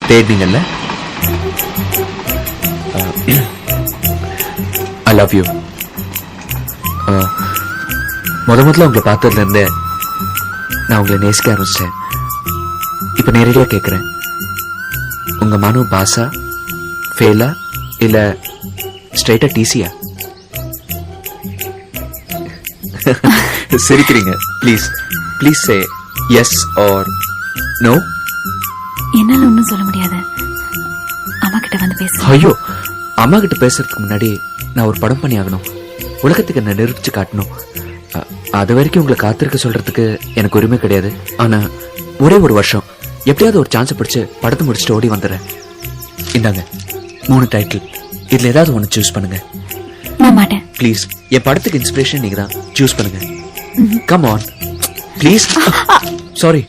தேடினீங்கல்ல? I love you. முதல்ல உங்களை பார்த்ததுல இருந்தே நான் உங்களை நேசிக்க ஆரம்பிச்சிட்டேன். இப்ப நேரடியா கேக்குறேன், உங்க மனு பாஸா, ஃபெயிலா, இல்ல ஸ்ட்ரைட்டா டிசியா? சிரிக்கிறீங்க. Please please say yes or no. என்னால ஒன்னும் சொல்ல முடியாது. அம்மா கிட்ட வந்து பேச. ஐயோ, அம்மா கிட்ட பேசுறதுக்கு முன்னாடி நான் ஒரு படம் பண்ணி ஆகணும். உலகத்துக்கு என்ன நிரூபிச்சு காட்டணும். அது வரைக்கும் உங்களை காத்திருக்க சொல்றதுக்கு எனக்கு உரிமை கிடையாது. ஆனா ஒரே ஒரு வருஷம் எப்படியாவது ஒரு சான்ஸ் பிடிச்சு படத்தை முடிச்சுட்டு ஓடி வந்துடுறேன். இந்தாங்க 3 டைட்டில். இதுல ஏதாவது ஒன்னு சூஸ் பண்ணுங்க. நான் மாட்டேன். ப்ளீஸ், என் படத்துக்கு இன்ஸ்பிரேஷன் நீங்க தான். சூஸ் பண்ணுங்க. Come on please. சாரி.